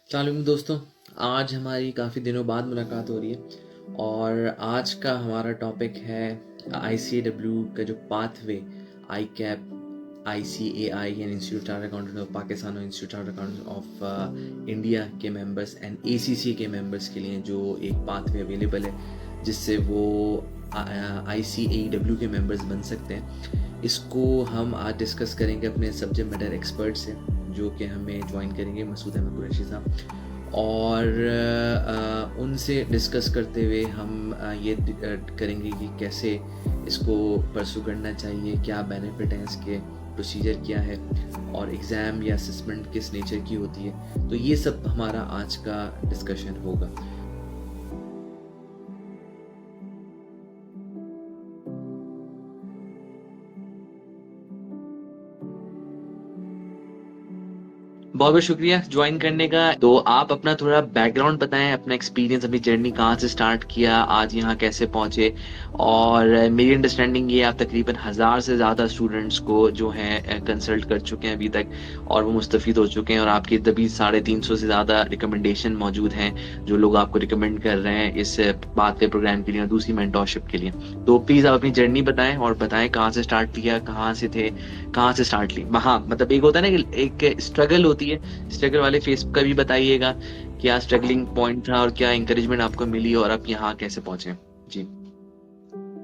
अस्सलाम दोस्तों। आज हमारी काफ़ी दिनों बाद मुलाकात हो रही है और आज का हमारा टॉपिक है ICAW का जो पाथवे आई कैप ICAI यानी institute chartered accountant of Pakistan और institute chartered accountant of India के मेंबर्स एंड ACCA के मेंबर्स के लिए जो एक पाथवे अवेलेबल है जिससे वो ICAW के मेंबर्स बन सकते हैं। इसको हम आज डिस्कस करेंगे अपने सब्जेक्ट मैटर एक्सपर्ट से जो कि हमें ज्वाइन करेंगे, मसूद अहमद कुरैशी साहब। और उनसे डिस्कस करते हुए हम ये करेंगे कि कैसे इसको परसू करना चाहिए, क्या बेनिफिट हैं इसके, प्रोसीजर क्या है और एग्ज़ाम या असेसमेंट किस नेचर की होती है। तो ये सब हमारा आज का डिस्कशन होगा। बहुत बहुत शुक्रिया ज्वाइन करने का। तो आप अपना थोड़ा बैकग्राउंड बताएं, अपना एक्सपीरियंस, अपनी जर्नी कहाँ से स्टार्ट किया, आज यहाँ कैसे पहुँचे। और मेरी अंडरस्टैंडिंग ये आप तकरीबन 1000 से ज़्यादा स्टूडेंट्स को जो है कंसल्ट कर चुके हैं अभी तक और वो मुस्तफ़ीद हो चुके हैं और आपकी तभी 350 से ज़्यादा रिकमेंडेशन मौजूद हैं जो लोग आपको रिकमेंड कर रहे हैं इस बात के प्रोग्राम के लिए और दूसरी मेंटोरशिप के लिए। तो प्लीज़ आप अपनी जर्नी बताएं और बताएं कहाँ से स्टार्ट किया, कहाँ से थे, कहाँ से स्टार्ट ली। हाँ, मतलब एक होता है ना कि एक स्ट्रगल होती है, स्ट्रगल वाले फेस का भी बताइएगा, क्या स्ट्रगलिंग पॉइंट था और क्या इंकरेजमेंट आपको मिली और आप यहाँ कैसे पहुंचे। जी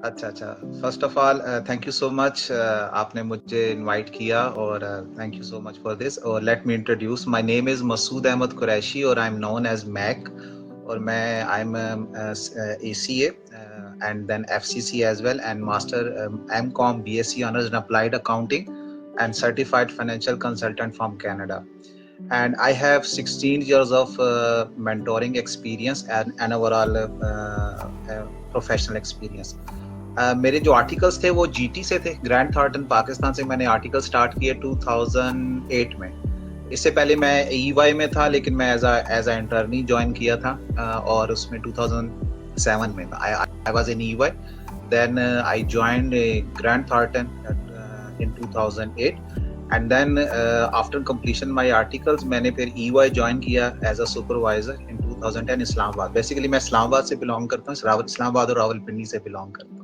अच्छा। First of all thank you so much, आपने मुझे इनवाइट किया और thank you so much for this. और let me introduce, my name is Masood Ahmed Qureshi और I am known as Mac. और मैं I am ACA and then FCC as well and master MCOM BSc honors in applied accounting and certified financial consultant from Canada. And I have 16 years of mentoring experience and overall professional experience. मेरे जो articles थे वो GT से थे, grand Thornton Pakistan से मैंने article start किए 2008 में। इससे पहले मैं EY में था लेकिन मैं एज अ इंटर्नी ज्वाइन किया था और उसमें 2007 में I was in EY, then I joined Grant Thornton in 2008 and then after completion my articles मैंने फिर EY ज्वाइन किया as a supervisor in 2010 Islamabad. Basically मैं इस्लामाबाद से बिलोंग करता हूँ, इस्लामाबाद और रावलपिंडी से बिलोंग करता हूँ।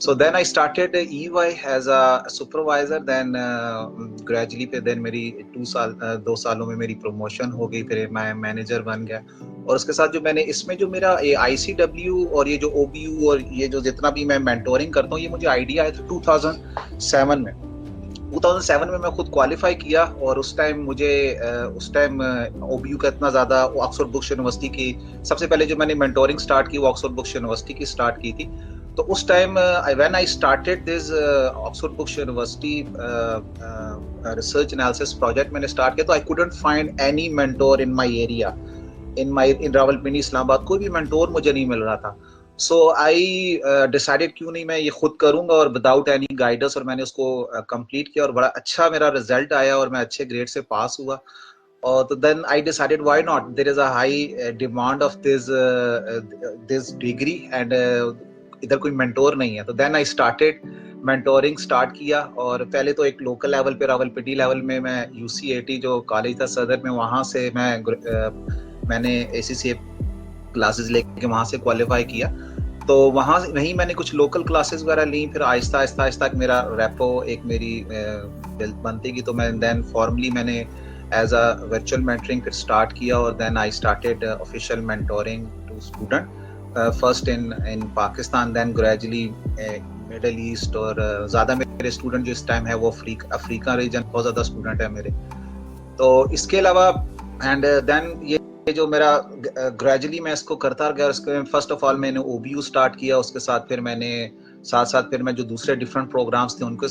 So then I started EY as a supervisor, then gradually पे then मेरी 2 सालों में मेरी प्रमोशन हो गई, फिर मैं मैनेजर बन गया। और उसके साथ जो मैंने इसमें जो मेरा ICW और ये जो OBU और ये जो जितना भी मैं मेंटोरिंग करता हूँ ये मुझे आइडिया आया था 2007 में। 2007 में मैं खुद क्वालिफाई किया और उस टाइम OBU का इतना ज़्यादा, ऑक्सफोर्ड बुक्स यूनिवर्सिटी की सबसे पहले जो मैंने मेंटोरिंग स्टार्ट की वो ऑक्सफोर्ड बुक्स यूनिवर्सिटी की स्टार्ट की थी। तो उस time when I started this Oxford books university research analysis project मैंने स्टार्ट किया तो I couldn't find any mentor in my area, in Rawalpindi Islamabad कोई भी मेंटोर मुझे नहीं मिल रहा था। सो आई डिसाइडेड क्यों नहीं मैं ये खुद करूंगा और विदाउट एनी गाइडेंस, और मैंने उसको कंप्लीट किया और बड़ा अच्छा मेरा रिजल्ट आया और मैं अच्छे ग्रेड से पास हुआ। और तो then I decided why not, there is a high demand of this degree and इधर कोई मेंटोर नहीं है। तो then I started mentoring start किया और पहले तो एक लोकल लेवल पे रावलपिंडी लेवल में मैं UCAT जो कॉलेज था सदर में, वहाँ से मैंने ACCA क्लासेस लेके वहाँ से क्वालिफाई किया। तो वहीं मैंने कुछ लोकल क्लासेस वगैरह ली, फिर आहिस्ता आहिस्ता मेरा रेपो एक मेरी बनती गई। तो मैं देन फॉर्मली मैंने एज अ वर्चुअल मेंटरिंग फिर स्टार्ट किया और then I started official mentoring to student first in Pakistan, then gradually Middle East और ज़्यादा मेरे स्टूडेंट जो इस टाइम है वो अफ्रीका रीजन बहुत ज़्यादा स्टूडेंट है मेरे। तो इसके अलावा एंड देन ये जो मेरा ग्रेजुअली मैं इसको करता गया। उसके फर्स्ट ऑफ ऑल मैंने OBU स्टार्ट किया, उसके साथ फिर मैंने साथ फिर मैं जो दूसरे डिफरेंट प्रोग्राम्स थे उनके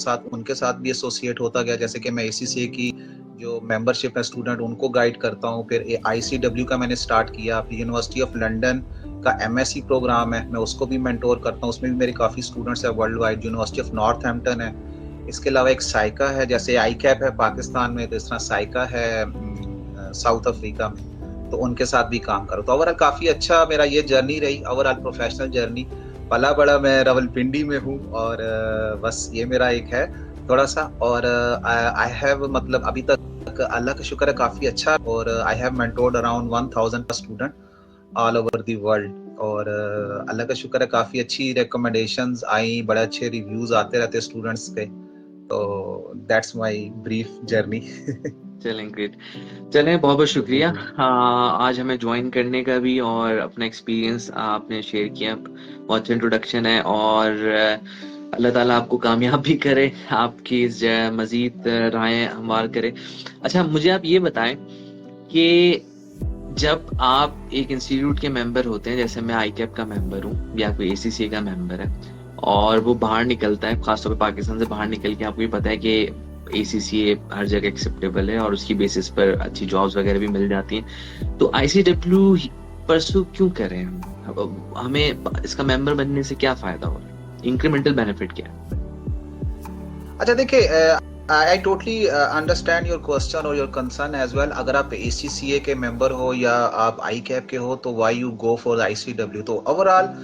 साथ भी एसोसिएट होता गया। जैसे कि मैं ACCA की जो मेंबरशिप है स्टूडेंट उनको गाइड करता हूँ, फिर ICW का मैंने स्टार्ट किया, फिर यूनिवर्सिटी ऑफ लंदन का MSc प्रोग्राम है मैं उसको भी मेंटोर करता हूँ, उसमें भी मेरे काफ़ी स्टूडेंट्स है world wide. University of Northampton है, इसके अलावा एक साइका है, जैसे ICAP है पाकिस्तान में तो इस तरह साइका है साउथ अफ्रीका में, तो उनके साथ भी काम करो। तो ओवरऑल काफ़ी अच्छा मेरा ये जर्नी रही, ओवरऑल प्रोफेशनल जर्नी। पला बड़ा मैं रावलपिंडी में हूँ और बस ये मेरा एक है थोड़ा सा। और आई हैव मतलब अभी तक अल्लाह का शुक्र है काफी अच्छा, और I have mentored around 1000 student all over the world, और अल्लाह का शुक्र है काफी अच्छी रिकमेंडेशंस आई, बड़े अच्छे रिव्यूज आते रहते स्टूडेंट्स के। तो दैट्स माय ब्रीफ जर्नी। चलें, ग्रेट। चलें, बहुत बहुत शुक्रिया आज हमें ज्वाइन करने का भी, और अपना एक्सपीरियंस आपने शेयर किया। बहुत अच्छा इंट्रोडक्शन है, और अल्लाह ताला आपको कामयाब भी करे, आपकी इस मजीद राहें हमवार करे। अच्छा, मुझे आप ये बताएं कि जब आप एक इंस्टीट्यूट के मेंबर होते हैं, जैसे मैं आईकैप का मेंबर हूँ या कोई एसीसीए का मेंबर है, और वो बाहर निकलता है, खासतौर पर पाकिस्तान से बाहर निकल के, आपको भी पता है कि एसीसीए हर जगह एक्सेप्टेबल है और उसकी बेसिस पर अच्छी जॉब्स वगैरह भी मिल जाती हैं, तो आईसीडब्ल्यू परसू क्यों करें हम? हमें इसका मेंबर बनने से क्या फायदा हो रहा है? इंक्रीमेंटल बेनिफिट क्या है? अच्छा देखिए, I totally understand your question और योर कंसर्न एज वेल। अगर आप एसीसीए के मेंबर हो या आप आई कैप के हो, तो why you go for ICW? तो ओवरऑल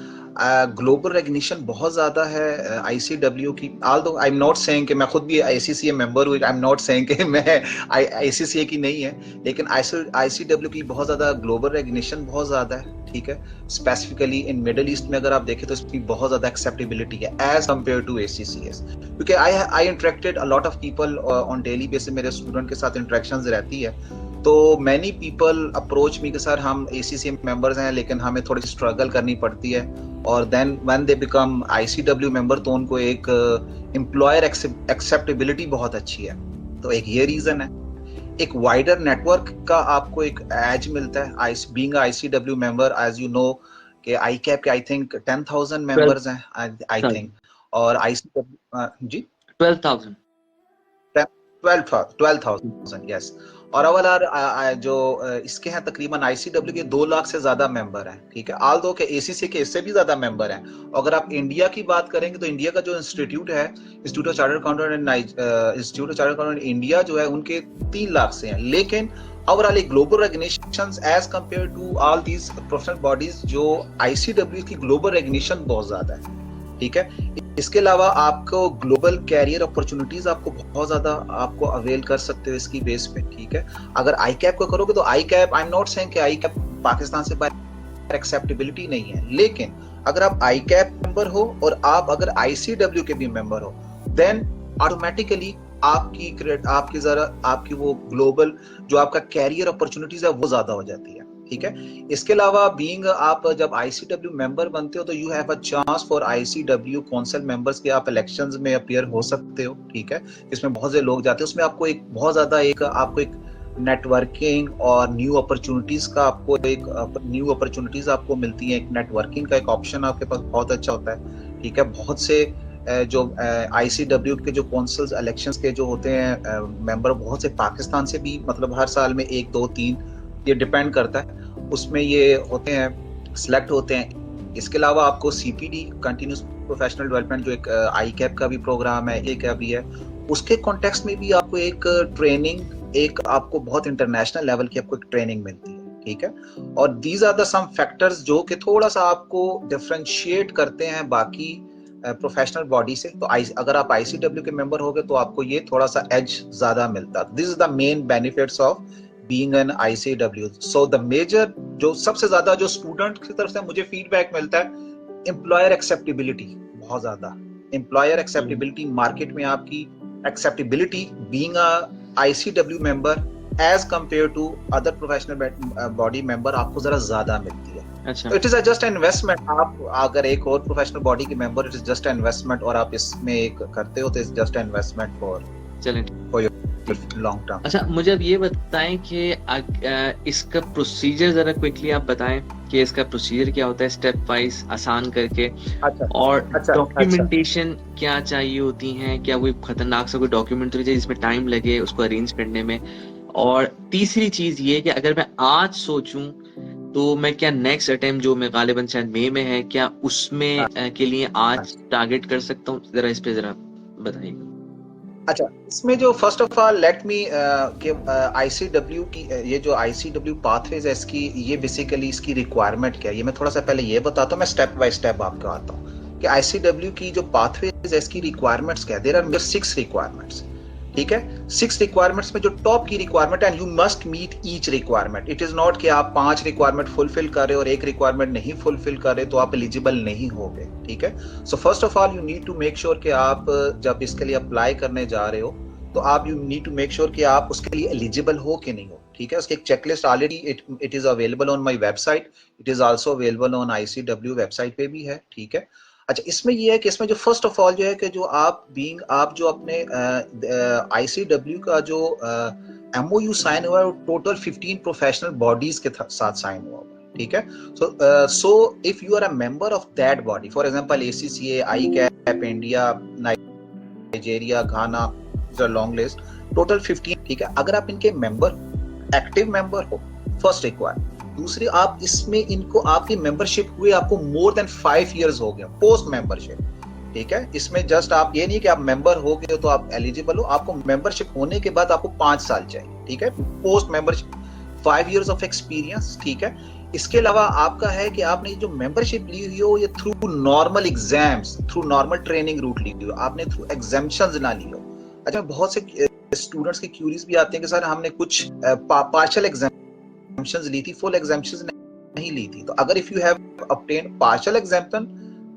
ग्लोबल रिकग्निशन बहुत ज्यादा है आईसीडब्ल्यू की। Although I am not saying कि मैं खुद भी आईसीसीए मेंबर हूँ, आई एम नॉट सेइंग कि मैं आईसीसीए की नहीं है, लेकिन आईसीडब्ल्यू की बहुत ज्यादा ग्लोबल रिकग्निशन बहुत ज्यादा है, ठीक है। स्पेसिफिकली इन मिडिल ईस्ट में अगर आप देखें तो इसकी बहुत ज्यादा एक्सेप्टेबिलिटी है एज कम्पेयर टू एसीसीएस, क्योंकि I interacted a lot of people on daily basis, मेरे स्टूडेंट के साथ इंटरेक्शंस रहती है। तो मैनी पीपल अप्रोच मी कि सर हम एसीसीए मेंबर्स हैं, लेकिन हमें थोड़ी स्ट्रगल करनी पड़ती है, और then when they become ICW member तो उनको एक एम्प्लॉयर एक्सेप्टेबिलिटी बहुत अच्छी है। तो एक ये रीजन है। एक वाइडर नेटवर्क का आपको एक एज मिलता है being ICW member. As you know कि आई कैप के आई थिंक 10,000 मेंबर्स हैं आई थिंक, और आईसीडब्ल्यू जी 12,000 12,000 यस। और ओवरऑल जो इसके हैं तकरीबन आईसीडब्ल्यू के 2 लाख से ज्यादा मेंबर हैं, ठीक है। आल दो के एसीसी के इससे भी ज्यादा मेंबर हैं। अगर आप इंडिया की बात करेंगे तो इंडिया का जो इंस्टीट्यूट है, institute of chartered accountant and institute of chartered accountant India जो है, उनके 3 लाख से हैं। लेकिन ओवरऑल एक global recognition as compare to all these professional bodies, जो आईसीडब्ल्यू की ग्लोबल रिकग्निशन बहुत ज्यादा है, ठीक है। इसके अलावा आपको ग्लोबल कैरियर अपॉर्चुनिटीज आपको बहुत ज्यादा आपको अवेल कर सकते हो इसकी बेस पे, ठीक है। अगर आई कैप को करोगे तो I cap, I am not saying कि आई कैप पाकिस्तान से बाहर एक्सेप्टेबिलिटी नहीं है, लेकिन अगर आप आई कैप मेंबर हो और आप अगर आईसीडब्ल्यू के भी मेंबर हो, देन ऑटोमेटिकली आपकी वो ग्लोबल जो आपका कैरियर अपॉर्चुनिटीज है वो ज्यादा हो जाती है, ठीक है। इसके अलावा बीइंग आप जब आईसीडब्ल्यू मेंबर बनते हो तो you have a chance for ICW council members के आप इलेक्शंस में अपीयर हो सकते हो, ठीक है। इसमें बहुत से लोग जाते हैं, उसमें आपको एक बहुत ज्यादा आपको एक नेटवर्किंग और न्यू अपॉर्चुनिटीज आपको मिलती है। एक नेटवर्किंग का एक ऑप्शन आपके पास बहुत अच्छा होता है, ठीक है। बहुत से जो आईसीडब्ल्यू के जो काउंसिल्स इलेक्शंस के जो होते हैं मेंबर, बहुत से पाकिस्तान से भी, मतलब हर साल में 1 2 3 ये डिपेंड करता है, उसमें ये होते हैं, सिलेक्ट होते हैं। इसके अलावा आपको सीपीडी कंटिन्यूस प्रोफेशनल डेवलपमेंट जो एक आई कैप का भी प्रोग्राम है, एक भी है, उसके कॉन्टेक्स्ट में भी आपको एक ट्रेनिंग, एक आपको बहुत इंटरनेशनल लेवल की आपको एक ट्रेनिंग मिलती है, ठीक है। और these are the some factors जो कि थोड़ा सा आपको डिफरेंशिएट करते हैं बाकी प्रोफेशनल बॉडी से। तो अगर आप आईसीडब्ल्यू के मेंबर हो गए तो आपको ये थोड़ा सा एज ज्यादा मिलता है। This is the main benefits of being an ICW. So the major जो सबसे ज्यादा जो स्टूडेंट की तरफ से मुझे फीडबैक मिलता है, एम्प्लॉयर एक्सेप्टेबिलिटी बहुत ज्यादा। एम्प्लॉयर एक्सेप्टेबिलिटी, मार्केट में आपकी acceptability being a ICW member as compare to other professional body member आपको जरा ज्यादा मिलती है। अच्छा, इट इज जस्ट इन्वेस्टमेंट। आप अगर एक और प्रोफेशनल बॉडी के member, it is just investment, और आप इसमें एक करते हो तो it's just investment for long term. अच्छा, मुझे अब ये बताएं कि इसका प्रोसीजर जरा क्विकली आप बताएं कि इसका प्रोसीजर क्या होता है, स्टेप वाइज आसान करके। अच्छा, और अच्छा, डॉक्यूमेंटेशन क्या चाहिए होती हैं? क्या कोई खतरनाक सा कोई डॉक्यूमेंट तो नहीं चाहिए जिसमें टाइम लगे उसको अरेंज करने में? और तीसरी चीज ये कि अगर मैं आज सोचूं तो मैं क्या नेक्स्ट अटेम्प्ट जो मैं गालिबन शायद मई में है, क्या उसमें के लिए आज टारगेट कर सकता हूँ? जरा इस पे जरा बताइए। अच्छा, इसमें जो first of all let me कि आईसीडब्ल्यू की ये जो आईसीडब्ल्यू पाथवेज है, इसकी ये बेसिकली इसकी रिक्वायरमेंट क्या है, ये मैं थोड़ा सा पहले ये बताता हूँ, मैं स्टेप बाय स्टेप आपको आता हूँ कि आईसीडब्ल्यू की जो पाथवेज है इसकी रिक्वायरमेंट्स क्या है। देयर आर 6 रिक्वायरमेंट्स, ठीक है। 6 रिक्वायरमेंट्स में जो टॉप की requirement, and you must meet each requirement. It is not कि आप 5 रिक्वायरमेंट फुलफिल कर रहे हो और 1 रिक्वायरमेंट नहीं फुलफिल कर रहे तो आप एलिजिबल नहीं होगे, ठीक है। So first of all you need to make sure कि आप जब इसके लिए अप्लाई करने जा रहे हो तो आप you need to make sure कि आप उसके लिए एलिजिबल हो कि नहीं हो, ठीक है। उसकी एक checklist already it is available on my website, it is also available on ICW website पे भी है, ठीक है। अच्छा, इसमें ये है कि इसमें जो फर्स्ट ऑफ ऑल जो है कि जो आप जो अपने ICW का जो MOU साइन हुआ है वो टोटल 15 प्रोफेशनल बॉडीज के साथ साइन हुआ है, ठीक है। So if you are a member of that body, for example ACCA, ICAP, India, Nigeria, Ghana, long list, total 15, ठीक है। अगर आप इनके मेंबर, एक्टिव मेंबर हो, फर्स्ट रिक्वायर। दूसरी, आप इसमें इनको आपकी मेंबरशिप हुए आपको मोर देन 5 इयर्स हो गया पोस्ट मेंबरशिप, ठीक है। इसमें जस्ट आप ये नहीं कि आप मेंबर हो गए तो आप एलिजिबल हो, आपको मेंबरशिप होने के बाद आपको 5 साल चाहिए, ठीक है। Post membership 5 years of experience, ठीक है। इसके अलावा आपका है कि आपने जो मेंबरशिप ली हुई हो ये through normal exams, through normal training route ली हुई हो, आपने थ्रू एग्जामिशंस ना ली हो। अच्छा, बहुत से स्टूडेंट्स की क्यूरीज भी आते हैं कि सर हमने कुछ पार्शियल एग्जाम्पशंस ली थी, फुल एग्जाम्पशंस नहीं ली थी। तो अगर if you have obtain partial exemption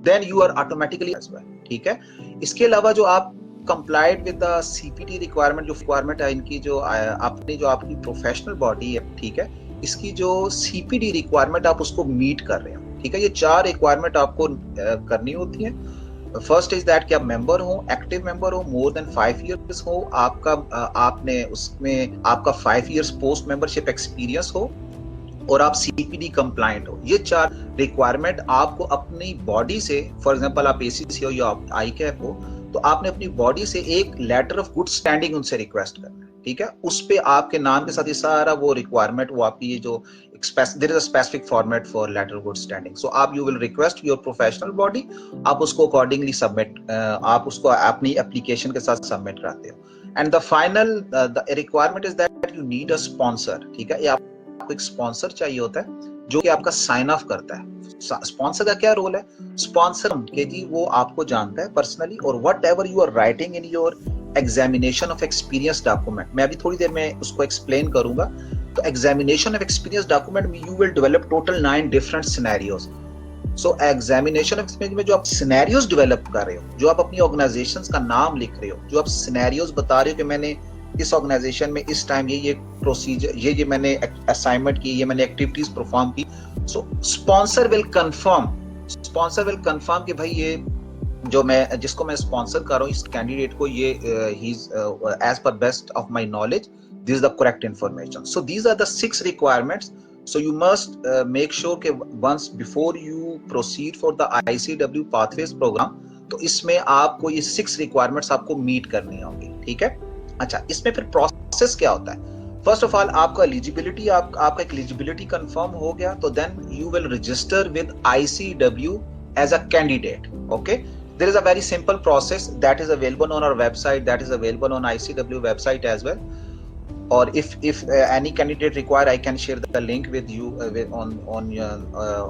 then you are automatically as well, ठीक है। इसके अलावा जो आप complied with the CPT requirement, जो रिक्वायरमेंट है इनकी, जो आपने जो आपकी प्रोफेशनल बॉडी है, ठीक है, इसकी जो CPD रिक्वायरमेंट आप उसको मीट कर रहे हो, ठीक है। ये 4 रिक्वायरमेंट आपको करनी होती है। फर्स्ट इज दैट कि आप मेंबर हो, एक्टिव मेंबर हो, मोर देन 5 इयर्स हो, आपका आपने उसमें आपका 5 इयर्स पोस्ट मेंबरशिप एक्सपीरियंस हो और आप CPD कंप्लायंट हो। ये 4 रिक्वायरमेंट आपको अपनी बॉडी से, फॉर एग्जांपल आप ACC हो या ICAP हो, तो आपने अपनी बॉडी से एक लेटर ऑफ गुड स्टैंडिंग उनसे रिक्वेस्ट करना है, ठीक है। उस पे आपके नाम के साथ ये सारा वो रिक्वायरमेंट, वो आपकी ये जो there is a specific format for letter of good standing. So आप you will request your professional body, आप उसको अकॉर्डिंगली सबमिट, आप उसको अपनी एप्लीकेशन के साथ सबमिट कराते हो। And the final the requirement is that you need a sponsor, ठीक है। आपको एक स्पॉन्सर चाहिए होता है जो कि आपका साइन ऑफ करता है। स्पॉन्सर का क्या रोल है? स्पॉन्सर के जी वो आपको जानता है पर्सनली, और whatever you are writing in your examination of experience document, मैं अभी थोड़ी देर में उसको एक्सप्लेन करूंगा। तो एग्जामिनेशन ऑफ एक्सपीरियंस डॉक्यूमेंट में you will develop total 9 different scenarios. So examination of experience में जो आप सिनेरियोज डेवलप कर रहे हो, जो आप अपनी ऑर्गेनाइजेशंस का नाम लिख रहे हो, जो आप सिनेरियोज बता रहे हो कि मैंने इस ऑर्गेनाइजेशन में इस टाइम ये प्रोसीजर, ये मैंने असाइनमेंट की, ये मैंने एक्टिविटीज परफॉर्म की। सो स्पॉन्सर विल कंफर्म कि भाई ये जो मैं जिसको मैं स्पॉन्सर कर रहा हूँ, इस कैंडिडेट को ये ही is as per best of my knowledge, this is the correct information. So these are the 6 requirements. So you must make sure कि once before you proceed for the ICW Pathways program, तो इसमें आपको ये 6 requirements आपको meet करनी होगी, ठीक है। अच्छा, इसमें फिर प्रोसेस क्या होता है? फर्स्ट ऑफ ऑल आपका एलिजिबिलिटी, आपका एलिजिबिलिटी कंफर्म हो गया तो then you will register with ICW as a candidate, okay. There is a very simple process that is available on our website, that is available on ICW website as well. Or if any candidate require, I can share the link with you on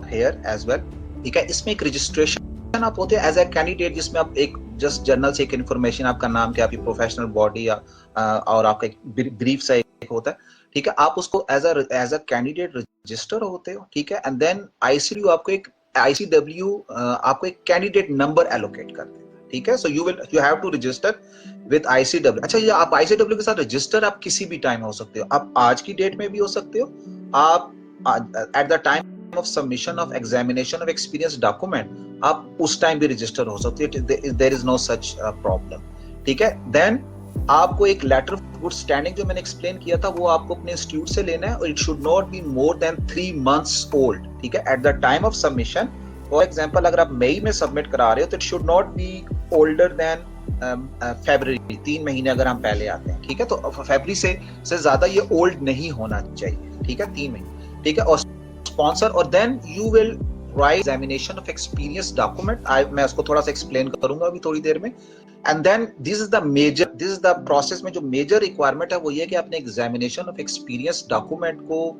here as well, ठीक है। इसमें एक registration आप होते हैं as a candidate, जिसमें आप एक जस्ट जर्नल से एक इन्फॉर्मेशन, आपका नाम क्या, आपकी प्रोफेशनल बॉडी और आपका एक ब्रीफ सा एक होता है, ठीक है। आप उसको एज अ कैंडिडेट रजिस्टर होते हो, ठीक है। एंड देन ICW आपको एक कैंडिडेट नंबर एलोकेट करते हैं, ठीक है। So you have to register with ICW। अच्छा, ये आप ICW के साथ रजिस्टर आप किसी भी टाइम हो सकते हो, आप आज की डेट में भी हो सकते हो, आप at the time of submission of examination of experience document आप उस टाइम भी रजिस्टर हो सकते हो, there is no such problem, ठीक है। देन आपको एक लेटर ऑफ गुड स्टैंडिंग जो मैंने एक्सप्लेन किया था वो आपको अपने इंस्टीट्यूट से लेना है, और it should not be more than 3 months old, ठीक है, at the time of submission. For example, अगर आप मई में सबमिट करा रहे हो तो it should not be older than February, 3 महीने अगर हम पहले आते हैं, ठीक है। तो फरवरी से ज्यादा ये ओल्ड नहीं होना चाहिए, ठीक है, 3 महीने, ठीक है। और स्पॉन्सर, और then you will write examination of experience document, मैं उसको थोड़ा सा एक्सप्लेन करूंगा अभी थोड़ी देर में। And then this is the process में जो मेजर रिक्वायरमेंट है वो ये कि आपने एग्जामिनेशन ऑफ एक्सपीरियंस डॉक्यूमेंट को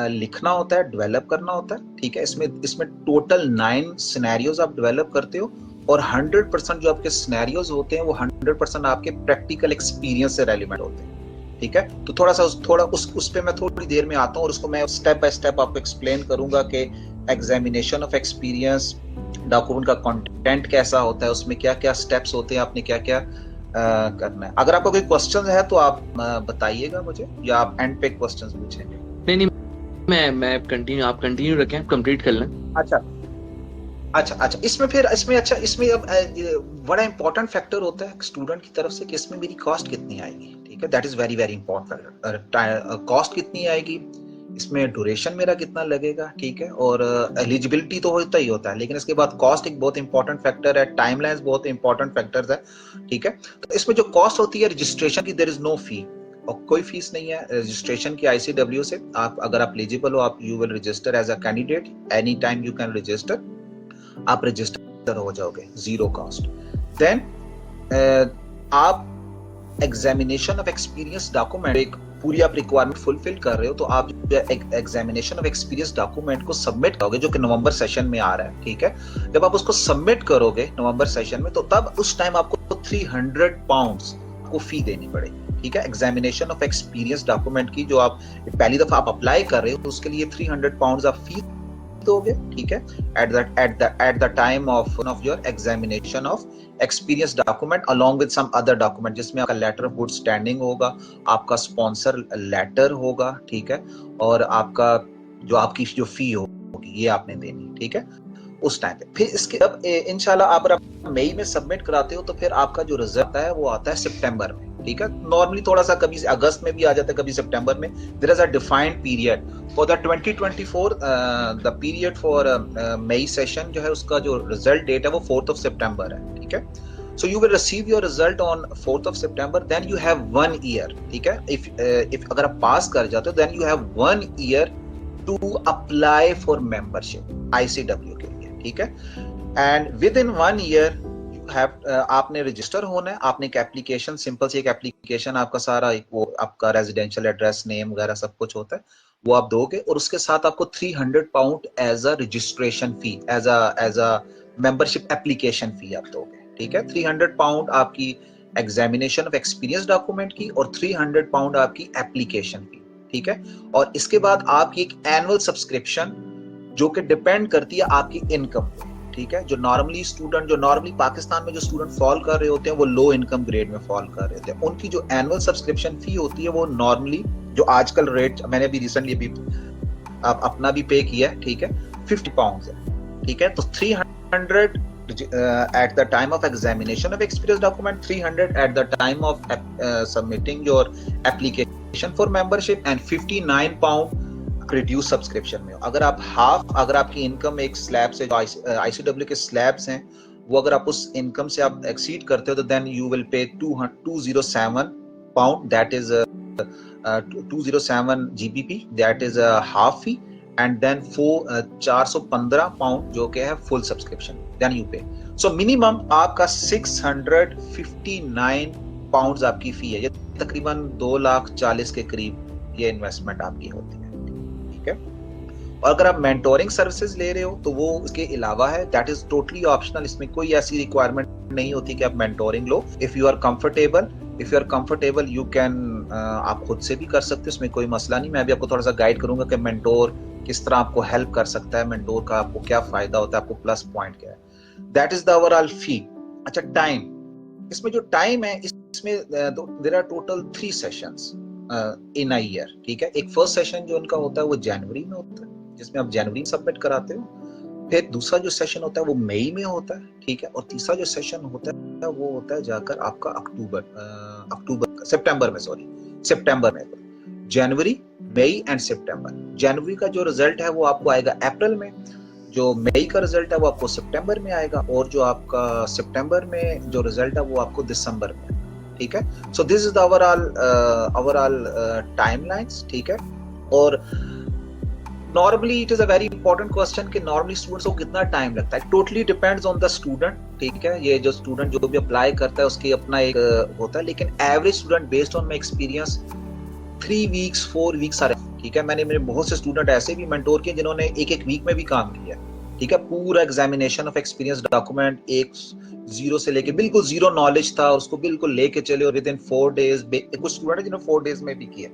लिखना होता है, डेवलप करना होता है, ठीक है। इसमें टोटल 9 सिनेरियोज आप डेवलप करते हो, और 100% जो आपके सिनेरियोज होते हैं वो 100% आपके प्रैक्टिकल एक्सपीरियंस से रेलिवेंट होते हैं, ठीक है। तो थोड़ा उस पे मैं थोड़ी देर में आता हूँ और उसको मैं स्टेप बाय स्टेप आपको एक्सप्लेन करूंगा कि एग्जामिनेशन ऑफ एक्सपीरियंस डॉक्यूमेंट का कंटेंट कैसा होता है, उसमें क्या क्या स्टेप्स होते हैं, आपने क्या क्या करना है। अगर आपको कोई क्वेश्चन है तो आप बताइएगा मुझे, या आप एंड पे क्वेश्चन पूछेंगे। नहीं, मैं आप कंटिन्यू रखें, आप कंप्लीट कर लें। अच्छा, इसमें अब बड़ा इंपॉर्टेंट फैक्टर होता है स्टूडेंट की तरफ से कि इसमें मेरी कॉस्ट कितनी आएगी, ठीक है। That is very very important. Cost कितनी आएगी, इसमें ड्यूरेशन मेरा कितना लगेगा, ठीक है। और एलिजिबिलिटी तो होता ही होता है, लेकिन इसके बाद कॉस्ट एक बहुत इंपॉर्टेंट फैक्टर है, टाइमलाइंस बहुत इंपॉर्टेंट फैक्टर्स है, ठीक है। तो इसमें जो कॉस्ट होती है रजिस्ट्रेशन की, देयर इज नो फी, और कोई फीस नहीं है रजिस्ट्रेशन की ICW से। आप अगर आप एलिजिबल हो, आप you will register as a candidate, any time you can register, आप रजिस्टर हो जाओगे, जीरो कॉस्ट। देन आप एग्जामिनेशन ऑफ एक्सपीरियंस डॉक्यूमेंट, एक पूरी आप रिक्वायरमेंट फुलफिल कर रहे हो, तो आप एग्जामिनेशन ऑफ एक्सपीरियंस डॉक्यूमेंट को सबमिट करोगे, जो कि नवंबर सेशन में आ रहा है, ठीक है। जब आप उसको सबमिट करोगे नवंबर सेशन में, तो तब उस टाइम आपको 300 पाउंड्स को फी देनी पड़ेगी, ठीक है। एग्जामिनेशन ऑफ एक्सपीरियंस डॉक्यूमेंट की जो आप पहली दफा आप अप्लाई कर रहे हो, तो उसके लिए 300 पाउंड्स आप फी दोगे, ठीक है, at the time of your examination of experience document along with some other document, जिसमें आपका लेटर ऑफ गुड स्टैंडिंग होगा, आपका स्पॉन्सर लेटर होगा, ठीक है, और आपकी जो फी होगी ये आपने देनी, ठीक है, उस टाइम पे। फिर इसके अब इंशाल्लाह आप मई में सबमिट कराते हो, तो फिर आपका जो रिजल्ट है वो आता है सितंबर में, ठीक है। नॉर्मली थोड़ा सा कभी अगस्त में भी आ जाता है, कभी सितंबर में। There is a defined period for the 2024, the period for मई सेशन जो है, उसका जो रिजल्ट डेट है वो 4th of September है, ठीक है। So you will receive your result on 4th of September. Then you have 1 year, ठीक है। if अगर आप पास कर जाते हो, then you have 1 year to apply for membership ICW के लिए, ठीक है। And within 1 year आपने रजिस्टर होना है, आपने एक एप्लीकेशन, सिंपल सी एक एप्लीकेशन, आपका सारा वो आपका रेजिडेंशियल एड्रेस, नेम वगैरह सब कुछ होता है, वो आप दोगे, और उसके साथ आपको 300 pound as a registration fee, as a membership application fee आप दोगे, ठीक है। 300 पाउंड आपकी एग्जामिनेशन ऑफ एक्सपीरियंस डॉक्यूमेंट की, और 300 पाउंड आपकी एप्लीकेशन फी, ठीक है। और इसके बाद आपकी एक एनुअल सब्सक्रिप्शन जो कि डिपेंड करती है आपकी इनकम, ठीक है। जो नॉर्मली पाकिस्तान में जो स्टूडेंट फॉल कर रहे होते हैं, वो लो इनकम ग्रेड में फॉल कर रहे होते हैं, उनकी जो एनुअल सब्सक्रिप्शन फी होती है, वो नॉर्मली जो आजकल रेट, मैंने भी रिसेंटली भी अपना भी पे किया है, ठीक है, 50 पाउंड है, ठीक है। तो 300 at the time of examination of experience document, 300 at the time of submitting your application for membership, and 59 pound reduce subscription में। अगर आपकी इनकम एक स्लैब से, ICW के स्लैब्स हैं, वो अगर आप उस इनकम से आप एक्सीड करते हो, तो then you will pay 207 pound, that is 207 GBP, that is half fee, and then 415 pound जो कि है फुल सब्सक्रिप्शन, देन यू पे। सो मिनिमम आपका 659 पाउंड्स आपकी फी है, ये तकरीबन 2,40,000 के करीब ये इन्वेस्टमेंट आपकी होती है, ठीक है। और अगर आप मेंटोरिंग सर्विसेज ले रहे हो, तो वो उसके अलावा है, दैट इज टोटली ऑप्शनल, इसमें कोई ऐसी रिक्वायरमेंट नहीं होती कि आप मेंटोरिंग लो। If you are comfortable you can, आप खुद से भी कर सकते हो, इसमें कोई मसला नहीं। मैं भी आपको थोड़ा सा गाइड करूंगा कि मेंटोर किस तरह आपको हेल्प कर सकता है, मेंटोर का आपको क्या फायदा होता है, आपको प्लस पॉइंट क्या है, that is the overall fee. अच्छा, टाइम, इसमें जो टाइम है, इसमें there are total 3 sessions in a year, ठीक है। एक फर्स्ट सेशन जो उनका होता है वो जनवरी में होता है, जिसमें आप जनवरी में सबमिट कराते हो। फिर दूसरा जो सेशन होता है वो मई में होता है, ठीक है। और तीसरा जो सेशन होता है वो होता है जाकर आपका सितंबर में। जनवरी, मई एंड सितंबर। जनवरी का जो रिजल्ट है वो आपको आएगा अप्रैल में, जो मई का रिजल्ट है वो आपको सितंबर में आएगा, और जो आपका सितंबर में जो रिजल्ट है वो आपको दिसंबर में, ठीक है। So this is the overall timelines, ठीक है। और normally it is a very important question कि नॉर्मली स्टूडेंट्स को कितना टाइम लगता है, totally depends on the student, ठीक है। ये जो स्टूडेंट जो भी अप्लाई करता है उसकी अपना एक होता है, लेकिन average student based on my experience 3 weeks 4 weeks आ रहे हैं, ठीक है। मैंने मेरे बहुत से स्टूडेंट ऐसे भी मेंटोर किए जिन्होंने एक वीक में भी काम किया, ठीक है। पूरा एग्जामिनेशन ऑफ एक्सपीरियंस डॉक्यूमेंट, एक जीरो से लेके बिल्कुल जीरो नॉलेज था, उसको बिल्कुल लेके चले, और विद इन 4 days, कुछ स्टूडेंट है जिन्होंने 4 days में भी किया,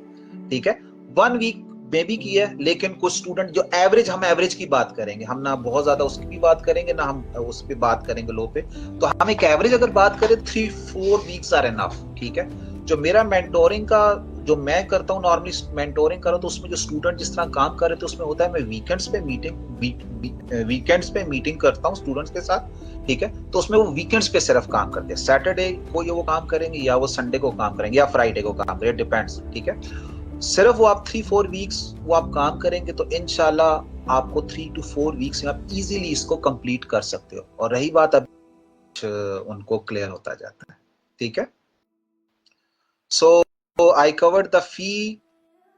ठीक है, 1 week में भी किया है। लेकिन कुछ स्टूडेंट जो एवरेज, हम एवरेज की बात करेंगे, हम ना बहुत ज्यादा उसकी भी बात करेंगे, ना हम उस पे बात करेंगे लो पे, तो हम एक एवरेज अगर बात करें 3-4 weeks आर एनफ, ठीक है। जो मेरा मेंटोरिंग का, जो मैं करता हूँ नॉर्मली मेंटोरिंग कर रहा हूँ, तो उसमें जो स्टूडेंट जिस तरह काम कर रहे थे उसमें होता है, मैं वीकेंड्स पे मीटिंग करता हूँ स्टूडेंट्स के साथ, ठीक है। तो उसमें वो वीकेंड्स पे सिर्फ काम करते हैं, सैटरडे को ये वो काम करेंगे, या वो संडे को काम करेंगे, या फ्राइडे को काम करेंगे, डिपेंड्स, ठीक है। सिर्फ वो आप 3-4 वीक्स वो आप काम करेंगे, तो इंशाल्लाह आपको 3 to 4 वीक्स में आप इजीली इसको कंप्लीट कर सकते हो। और रही बात, अब उनको क्लियर होता जाता है, ठीक है। So I covered the fee,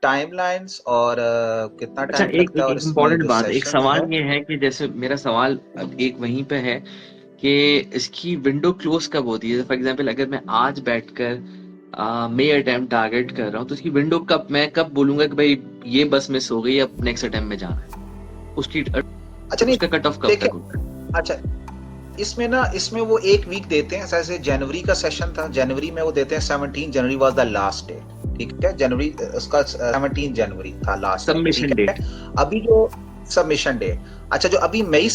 timelines, और कितना अच्छा, टाइम एक लगता है, एक और इसमें इम्पोर्टेंट जो बात, एक सेशंस सवाल है। ये है कि जैसे मेरा सवाल अब एक वहीं पे है कि इसकी विंडो क्लोज कब होती है? फॉर एग्जांपल अगर मैं आज बैठकर मई अटेम्प्ट टारगेट कर रहा हूँ, तो उसकी विंडो कब, मैं कब बोलूंगा कि भाई ये बस मिस हो गई, अब नेक्स्ट अटेम्प्ट में जाना है, उसकी अच्छा नहीं, उसका कट ऑफ कब देखिए, तक होता है? अच्छा इसमें वो 1 वीक देते हैं। जैसे जनवरी का सेशन था, जनवरी में वो देते हैं 17 जनवरी वाज द लास्ट डेट, ठीक है। जनवरी उसका 17 जनवरी था लास्ट डेट, सबमिशन ठीक डेट। है। अभी जो सबमिशन डेट, अच्छा जो अभी मई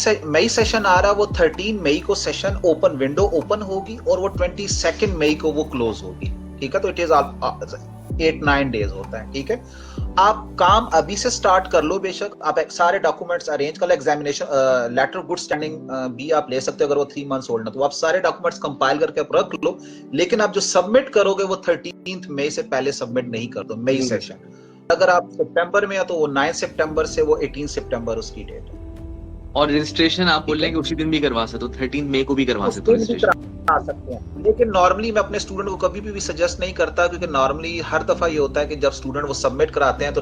सेशन आ रहा है, वो 13 मई को सेशन ओपन, विंडो ओपन होगी, और वो 22 मई को वो क्लोज होगी, ठीक है। तो इट इज 8-9 डेज होता है, ठीक है। आप काम अभी से स्टार्ट कर लो, बेशक आप सारे डॉक्यूमेंट्स अरेंज कर लो, examination letter of good standing भी आप ले सकते हो, अगर वो 3 मंथ्स ओल्ड है तो आप सारे डॉक्यूमेंट्स कंपाइल करके आप रख लो। लेकिन आप जो सबमिट करोगे वो 13 मई से पहले सबमिट नहीं कर दो, मई सेशन। अगर आप सितंबर में है तो वो 9 सितंबर से वो 18 सितंबर उसकी डेट है। और रजिस्ट्रेशन आप बोल रहे हैं कि उसी दिन भी करवा सकते हो, 13 मई को भी करवा सकते हो रजिस्ट्रेशन? आ सकते हैं, लेकिन नॉर्मली मैं अपने स्टूडेंट को कभी भी सजेस्ट नहीं करता, क्योंकि नॉर्मली हर दफा ये होता है कि जब स्टूडेंट वो सबमिट कराते हैं, तो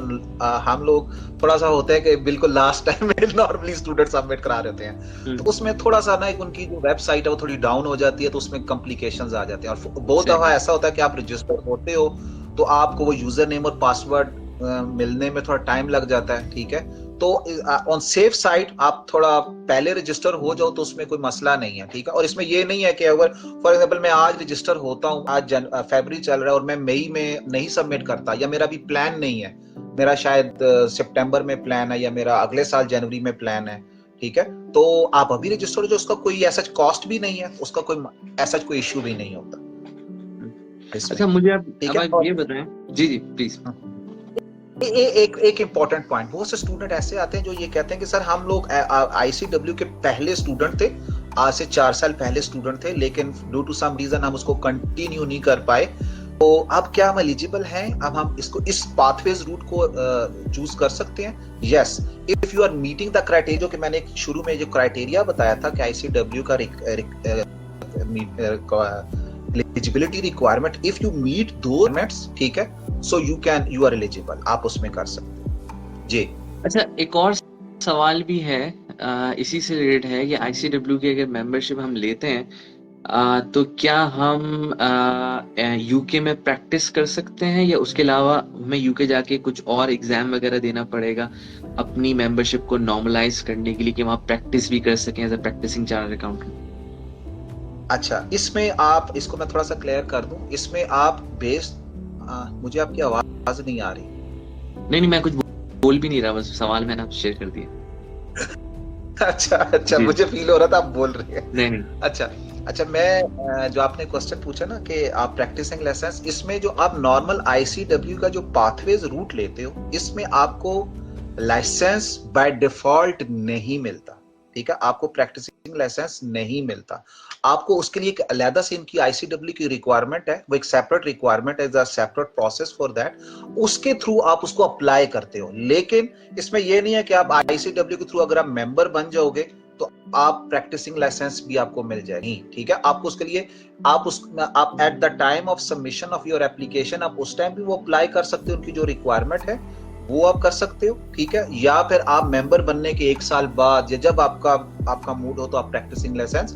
हम लोग थोड़ा सा होता है कि बिल्कुल लास्ट टाइम में नॉर्मली स्टूडेंट सबमिट करा देते हैं, तो उसमें थोड़ा सा ना उनकी जो वेबसाइट है वो थोड़ी डाउन हो जाती है, तो उसमें कॉम्प्लिकेशंस आ जाते हैं। और बहुत दफा ऐसा होता है कि आप रजिस्टर होते हो तो आपको वो यूजर नेम और पासवर्ड मिलने में थोड़ा टाइम लग जाता है, ठीक है। तो ऑन सेफ साइड आप थोड़ा पहले रजिस्टर हो जाओ तो उसमें कोई मसला नहीं है, ठीक है। और इसमें ये नहीं है कि अगर फॉर एग्जांपल मैं आज रजिस्टर होता हूँ, आज फरवरी चल रहा है और मैं मई में नहीं सबमिट करता, या मेरा भी प्लान नहीं है, मेरा शायद सितंबर में प्लान है, या मेरा अगले साल जनवरी में प्लान है, ठीक है, तो आप अभी रजिस्टर हो, जो उसका कोई ऐसा कॉस्ट भी नहीं है, उसका कोई ऐसा कोई इश्यू भी नहीं होता। अच्छा, मुझे अब ये बताएं। जी जी प्लीज। एक इम्पोर्टेंट पॉइंट, बहुत से स्टूडेंट ऐसे आते हैं जो ये कहते हैं कि सर हम लोग आईसीडब्ल्यू के पहले स्टूडेंट थे, आज से 4 साल पहले स्टूडेंट थे, लेकिन ड्यू टू सम रीजन हम उसको कंटिन्यू नहीं कर पाए, तो अब क्या हम एलिजिबल हैं? अब हम इसको इस पाथवेज रूट को चूज कर सकते हैं? Yes, if you are meeting the criteria, जो कि मैंने शुरू में जो क्राइटेरिया बताया था कि आईसीडब्ल्यू का eligibility requirement, if you meet दो रिक्वायरमेंट्स, ठीक है, सो यू आर एलिजिबल, आप उसमें कर सकते हैं जी। अच्छा, एक और सवाल भी है इसी से रिलेटेड है कि आईसीडब्ल्यू की अगर मेंबरशिप हम लेते हैं तो क्या हम यूके में प्रैक्टिस कर सकते हैं, या उसके अलावा हमें यूके जाके कुछ और एग्जाम वगैरह देना पड़ेगा अपनी मेंबरशिप को नॉर्मलाइज करने के लिए, कि वहाँ प्रैक्टिस भी कर सकें as a practising chartered accountant? अच्छा, इसमें आप, इसको मैं थोड़ा सा क्लियर कर दूं, इसमें आप बेस्ड, मुझे आपकी आवाज नहीं आ रही। नहीं, मैं कुछ बोल भी नहीं रहा, बस सवाल मैंने आपसे शेयर कर दिया। अच्छा, मुझे फील हो रहा था आप बोल रहे हैं। नहीं। अच्छा, मैं जो आपने क्वेश्चन पूछा ना कि आप प्रैक्टिसिंग लाइसेंस, इसमें जो आप नॉर्मल आईसीडब्ल्यू का जो पाथवेज रूट लेते हो, इसमें आपको लाइसेंस बाय डिफॉल्ट नहीं मिलता, ठीक है, आपको प्रैक्टिसिंग लाइसेंस नहीं मिलता। आपको उसके लिए एक अलग से इनकी आईसीडब्ल्यू की रिक्वायरमेंट है, वो एक सेपरेट रिक्वायरमेंट है, सेपरेट प्रोसेस फॉर दैट, उसके थ्रू आप उसको अप्लाई करते हो। लेकिन इसमें ये नहीं है कि आप आईसीडब्ल्यू के थ्रू अगर आप मेंबर बन जाओगे तो आप प्रैक्टिसिंग लाइसेंस भी आपको मिल जाएगी, ठीक है। आपको उसके लिए आप at the time of submission of your application, आप उस टाइम भी वो अप्लाई कर सकते हो, उनकी जो रिक्वायरमेंट है वो आप कर सकते हो, ठीक है। या फिर आप मेंबर बनने के 1 साल बाद, या जब आपका मूड हो, तो आप प्रैक्टिसिंग लाइसेंस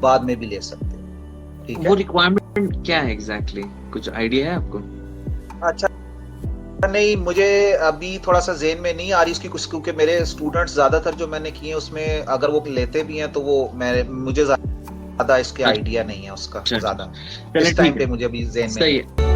बाद में भी ले सकते हो, ठीक है। वो रिक्वायरमेंट क्या है एग्जैक्टली, कुछ आइडिया है आपको? अच्छा, नहीं, मुझे अभी थोड़ा सा ज़हन में नहीं आ रही उसकी कुछ, क्योंकि मेरे स्टूडेंट्स ज़्यादातर जो मैंने किए उसमें अगर वो लेते भी हैं तो वो मुझे ज़्यादा इसके आइडिया नहीं है उसका ज़्यादा, इस टाइम पे मुझे अभी ज़हन में सही है।